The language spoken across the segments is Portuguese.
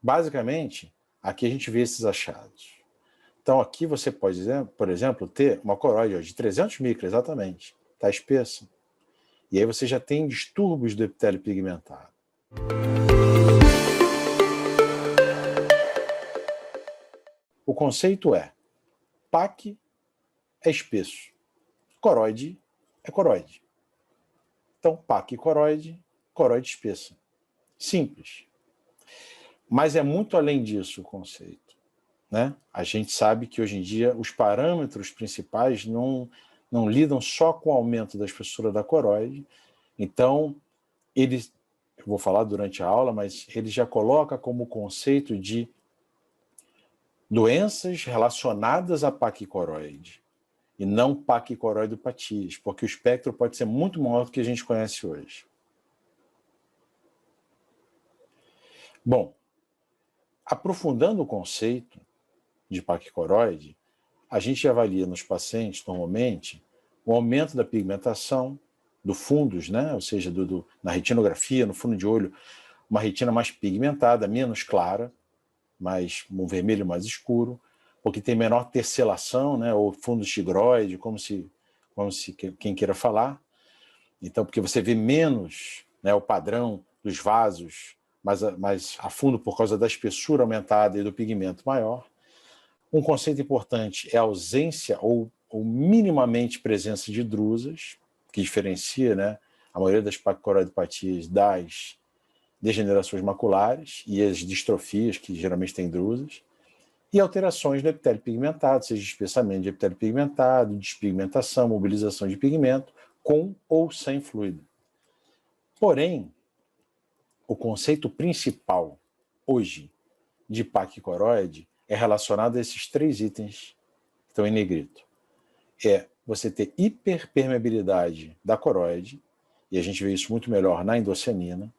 Basicamente, aqui a gente vê esses achados. Então aqui você pode, por exemplo, ter uma coroide de 300 micras, exatamente, está espessa. E aí você já tem distúrbios do epitélio pigmentado. O conceito é, PAC é espesso, coroide é coroide. Então, PAC e coroide espessa. Simples. Mas é muito além disso o conceito, né? A gente sabe que hoje em dia os parâmetros principais não lidam só com o aumento da espessura da coroide. Então, eu vou falar durante a aula, mas ele já coloca como conceito de doenças relacionadas à paquicoroide e não paquicoroidopatias, porque o espectro pode ser muito maior do que a gente conhece hoje. Bom, aprofundando o conceito de paquicoroide, a gente avalia nos pacientes, normalmente, o aumento da pigmentação do fundus, né? Ou seja, na retinografia, no fundo de olho, uma retina mais pigmentada, menos clara, mais um vermelho mais escuro, porque tem menor tesselação, né? Ou fundus tigroide, como se quem queira falar. Então, porque você vê menos, né, o padrão dos vasos mais a fundo por causa da espessura aumentada e do pigmento maior. Um conceito importante é a ausência ou minimamente presença de drusas, que diferencia, né, a maioria das paquicoroidopatias das degenerações maculares e as distrofias, que geralmente têm drusas, e alterações no epitélio pigmentado, seja espessamento de epitélio pigmentado, despigmentação, mobilização de pigmento, com ou sem fluido. Porém, o conceito principal hoje de paquicoroide é relacionado a esses 3 itens que estão em negrito. É você ter hiperpermeabilidade da coroide, e a gente vê isso muito melhor na endocianina,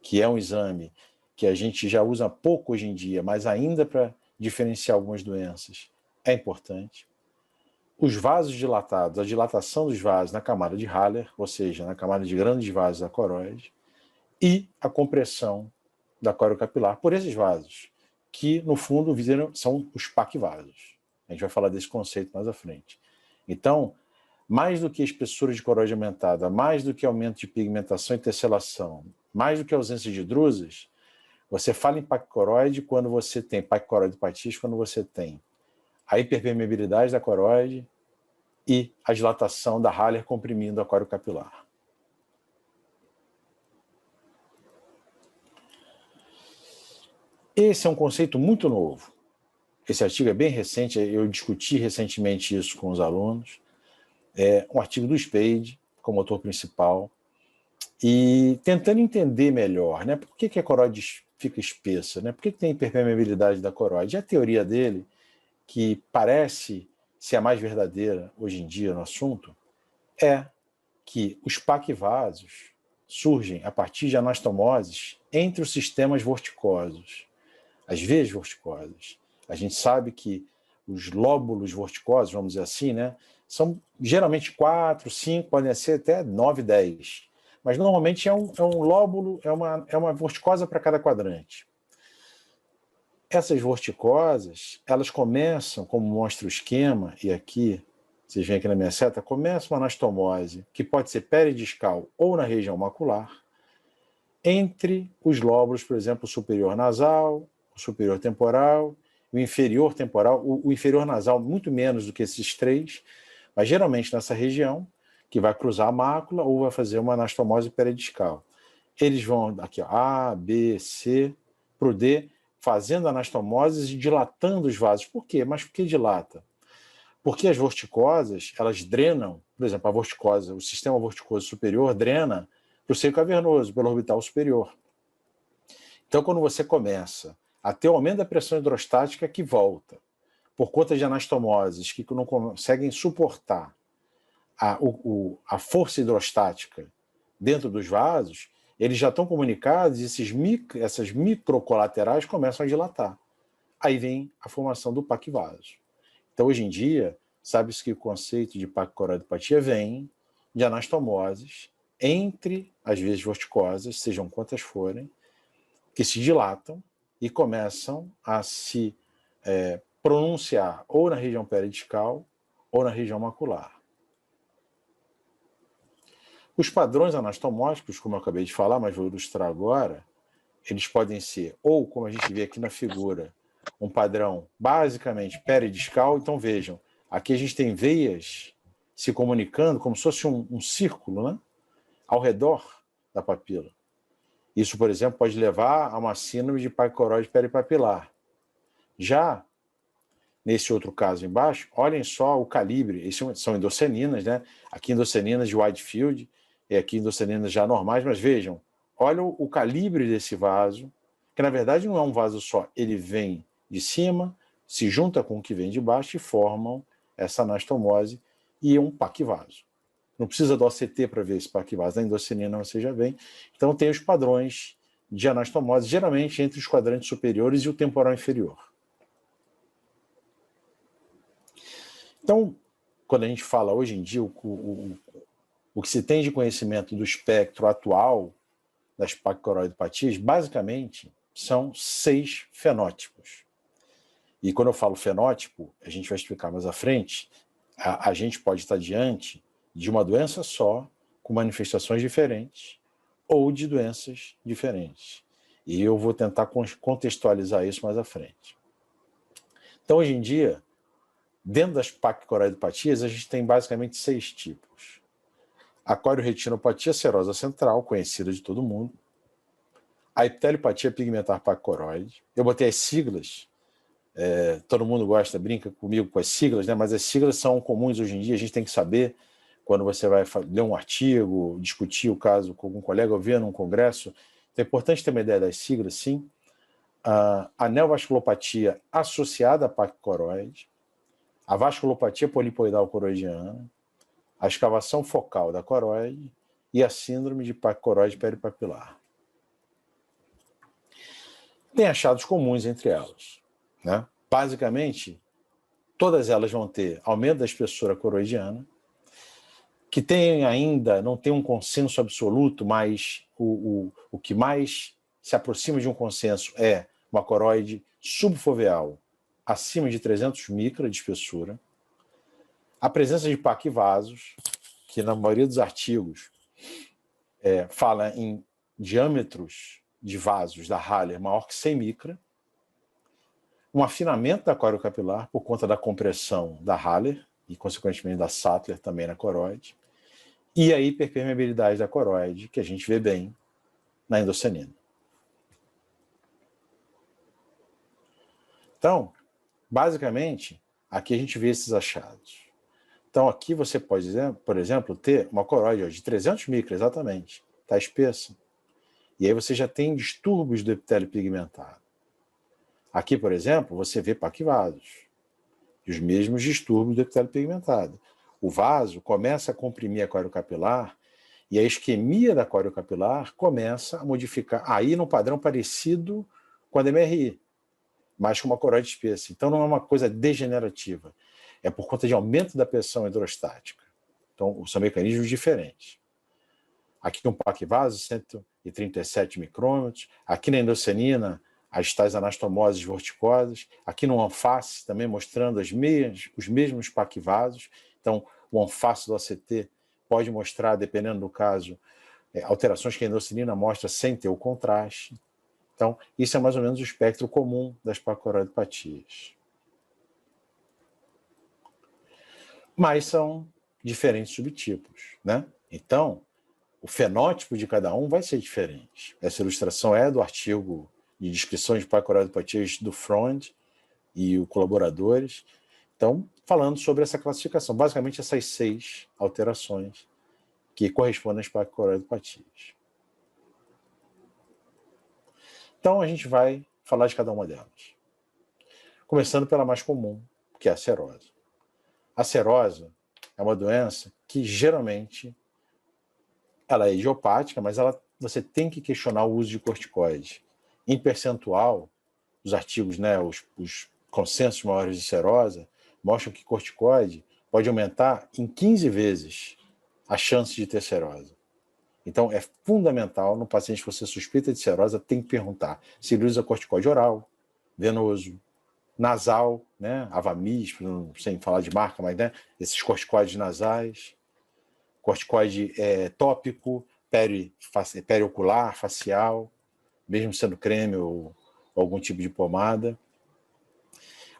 que é um exame que a gente já usa pouco hoje em dia, mas ainda para diferenciar algumas doenças é importante. Os vasos dilatados, a dilatação dos vasos na camada de Haller, ou seja, na camada de grandes vasos da coroide, e a compressão da corocapilar por esses vasos, que no fundo são os paquivasos. A gente vai falar desse conceito mais à frente. Então, mais do que espessura de coroide aumentada, mais do que aumento de pigmentação e tesselação, mais do que ausência de drusas, você fala em paquicoroide quando você tem paquicoroidopatias, quando você tem a hiperpermeabilidade da coroide e a dilatação da Haller comprimindo a corocapilar. Esse é um conceito muito novo. Esse artigo é bem recente, eu discuti recentemente isso com os alunos. É um artigo do Spade, como autor principal, e tentando entender melhor, né, por que a coroide fica espessa, né, por que tem hiperpermeabilidade da coroide. E a teoria dele, que parece ser a mais verdadeira hoje em dia no assunto, é que os paquivasos surgem a partir de anastomoses entre os sistemas vorticosos, as veias vorticosas. A gente sabe que os lóbulos vorticosos, vamos dizer assim, né, são geralmente 4, 5, podem ser até 9, 10. Mas normalmente é um lóbulo, é uma vorticosa para cada quadrante. Essas vorticosas, elas começam, como mostra o esquema, e aqui, vocês veem aqui na minha seta, começa uma anastomose, que pode ser peridiscal ou na região macular, entre os lóbulos, por exemplo, o superior nasal, o superior temporal, o inferior temporal, o inferior nasal muito menos do que esses 3, mas geralmente nessa região, que vai cruzar a mácula ou vai fazer uma anastomose peridiscal. Eles vão aqui, ó, A, B, C, para o D, fazendo anastomoses e dilatando os vasos. Por quê? Mas por que dilata? Porque as vorticosas, elas drenam, por exemplo, a vorticosa, o sistema vorticoso superior drena para o seio cavernoso, pelo orbital superior. Então, quando você começa a ter o aumento da pressão hidrostática que volta, por conta de anastomoses que não conseguem suportar a força hidrostática dentro dos vasos, eles já estão comunicados e essas microcolaterais começam a dilatar. Aí vem a formação do paquivaso. Então, hoje em dia, sabe-se que o conceito de paquicoroidopatia vem de anastomoses entre as veias vorticosas, sejam quantas forem, que se dilatam e começam a se pronunciar ou na região peridiscal ou na região macular. Os padrões anastomóticos, como eu acabei de falar, mas vou ilustrar agora, eles podem ser, ou como a gente vê aqui na figura, um padrão basicamente peridiscal. Então vejam, aqui a gente tem veias se comunicando como se fosse um círculo, né, ao redor da papila. Isso, por exemplo, pode levar a uma síndrome de paquicoroide peripapilar. Já nesse outro caso embaixo, olhem só o calibre, esses são endoceninas, né? Aqui endoceninas de Whitefield, e aqui endoceninas já normais, mas vejam, olha o calibre desse vaso, que na verdade não é um vaso só, ele vem de cima, se junta com o que vem de baixo e formam essa anastomose e um paquivaso. Não precisa do OCT para ver esse paquivaso, da endocenina você já vem. Então tem os padrões de anastomose, geralmente entre os quadrantes superiores e o temporal inferior. Então, quando a gente fala hoje em dia, o que se tem de conhecimento do espectro atual das paquicoroidopatias, basicamente, são 6 fenótipos. E quando eu falo fenótipo, a gente vai explicar mais à frente, a gente pode estar diante de uma doença só, com manifestações diferentes, ou de doenças diferentes. E eu vou tentar contextualizar isso mais à frente. Então, hoje em dia, dentro das paquicoroidopatias, a gente tem basicamente 6 tipos. A corioretinopatia serosa central, conhecida de todo mundo. A epiteliopatia pigmentar paquicoroide. Eu botei as siglas, todo mundo gosta, brinca comigo com as siglas, né? Mas as siglas são comuns hoje em dia, a gente tem que saber, quando você vai ler um artigo, discutir o caso com algum colega ou ver num congresso. Então é importante ter uma ideia das siglas, sim. A neovasculopatia associada à paquicoroide, a vasculopatia polipoidal coroidiana, a escavação focal da coroide e a síndrome de paquicoroide peripapilar. Tem achados comuns entre elas, né? Basicamente, todas elas vão ter aumento da espessura coroidiana, que não tem um consenso absoluto, mas o que mais se aproxima de um consenso é uma coroide subfoveal acima de 300 micra de espessura, a presença de paquivasos, que na maioria dos artigos fala em diâmetros de vasos da Haller maior que 100 micra, um afinamento da coriocapilar por conta da compressão da Haller e, consequentemente, da Sattler também na coroide, e a hiperpermeabilidade da coroide, que a gente vê bem na endocenina. Então, basicamente, aqui a gente vê esses achados. Então, aqui você pode, por exemplo, ter uma coroide de 300 micra, exatamente, está espessa. E aí você já tem distúrbios do epitélio pigmentado. Aqui, por exemplo, você vê paquivasos, e os mesmos distúrbios do epitélio pigmentado. O vaso começa a comprimir a coriocapilar e a isquemia da coriocapilar começa a modificar, aí num padrão parecido com a DMRI, mas com uma coroide espessa. Então não é uma coisa degenerativa, é por conta de aumento da pressão hidrostática. Então são mecanismos diferentes. Aqui um paquivaso, 137 micrômetros, aqui na endocenina, as tais anastomoses vorticosas, aqui no anfáce também mostrando os mesmos paquivasos. Então, o anfáce do ACT pode mostrar, dependendo do caso, alterações que a endocenina mostra sem ter o contraste. Então, isso é mais ou menos o espectro comum das paquicoroidopatias. Mas são diferentes subtipos, né? Então, o fenótipo de cada um vai ser diferente. Essa ilustração é do artigo de descrição de paquicoroidopatias do Freund e os colaboradores. Então, falando sobre essa classificação, basicamente essas 6 alterações que correspondem às paquicoroidopatias. Então, a gente vai falar de cada uma delas. Começando pela mais comum, que é a serose. A serose é uma doença que geralmente ela é idiopática, mas você tem que questionar o uso de corticoide. Em percentual, os artigos, né, os consensos maiores de serose, mostram que corticoide pode aumentar em 15 vezes a chance de ter serose. Então, é fundamental, no paciente que você suspeita de cirrose, tem que perguntar se ele usa corticoide oral, venoso, nasal, né? Avamis, sem falar de marca, mas né? Esses corticoides nasais, corticoide tópico, periocular, facial, mesmo sendo creme ou algum tipo de pomada.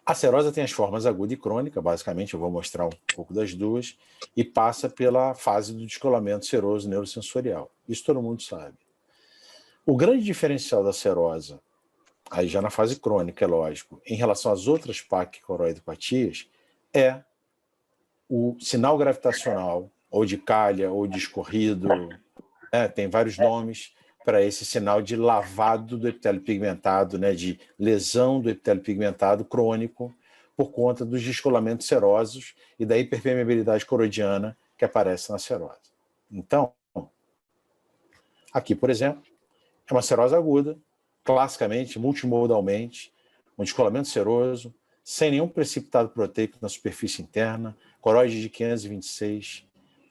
A cirrose tem as formas aguda e crônica, basicamente, eu vou mostrar um pouco das duas, e passa pela fase do descolamento seroso neurosensorial. Isso todo mundo sabe. O grande diferencial da cirrose, aí já na fase crônica, é lógico, em relação às outras paquicoroidopatias, é o sinal gravitacional, ou de calha, ou de escorrido, né? Tem vários nomes para esse sinal de lavado do epitélio pigmentado, né? De lesão do epitélio pigmentado crônico, por conta dos descolamentos serosos e da hiperpermeabilidade coroidiana que aparece na cirrose. Então, aqui, por exemplo, é uma cirrose aguda, classicamente, multimodalmente, um descolamento seroso, sem nenhum precipitado proteico na superfície interna, coroide de 526,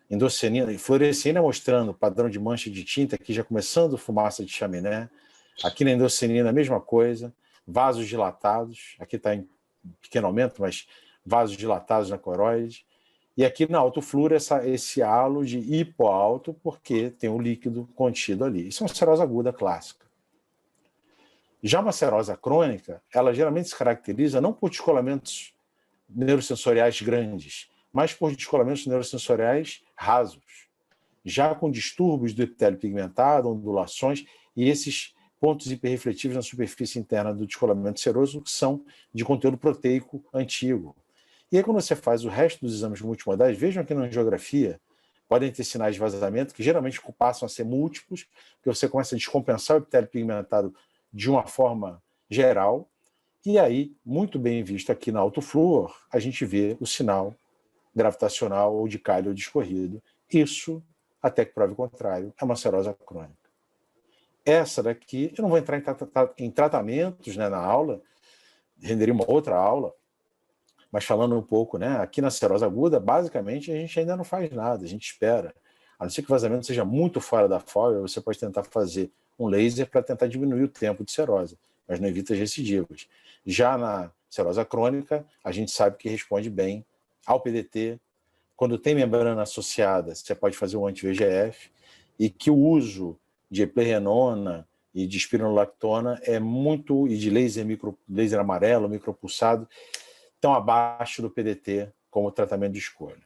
endocenina e fluorescina mostrando padrão de mancha de tinta, aqui já começando fumaça de chaminé, aqui na endocenina a mesma coisa, vasos dilatados, aqui está em pequeno aumento, mas vasos dilatados na coroide, e aqui na autofluoro esse halo de hipoalto, porque tem o líquido contido ali. Isso é uma cirrose aguda clássica. Já uma cirrose crônica, ela geralmente se caracteriza não por descolamentos neurosensoriais grandes, mas por descolamentos neurosensoriais rasos, já com distúrbios do epitélio pigmentado, ondulações, e esses pontos hiperrefletivos na superfície interna do descolamento seroso que são de conteúdo proteico antigo. E aí, quando você faz o resto dos exames multimodais, vejam aqui na angiografia, podem ter sinais de vazamento, que geralmente passam a ser múltiplos, porque você começa a descompensar o epitélio pigmentado de uma forma geral, e aí, muito bem visto aqui na autofluor, a gente vê o sinal gravitacional ou de calha ou de escorrido. Isso, até que prove o contrário, é uma cirrose crônica. Essa daqui, eu não vou entrar em tratamentos, né, na aula, renderia uma outra aula, mas falando um pouco, né, aqui na cirrose aguda, basicamente, a gente ainda não faz nada, a gente espera. A não ser que o vazamento seja muito fora da foia, você pode tentar fazer um laser para tentar diminuir o tempo de cirrose, mas não evita as recidivas. Já na cirrose crônica, a gente sabe que responde bem ao PDT. Quando tem membrana associada, você pode fazer um anti-VEGF, e que o uso de eplerenona e de espironolactona é muito, e de laser amarelo, micropulsado, estão abaixo do PDT como tratamento de escolha.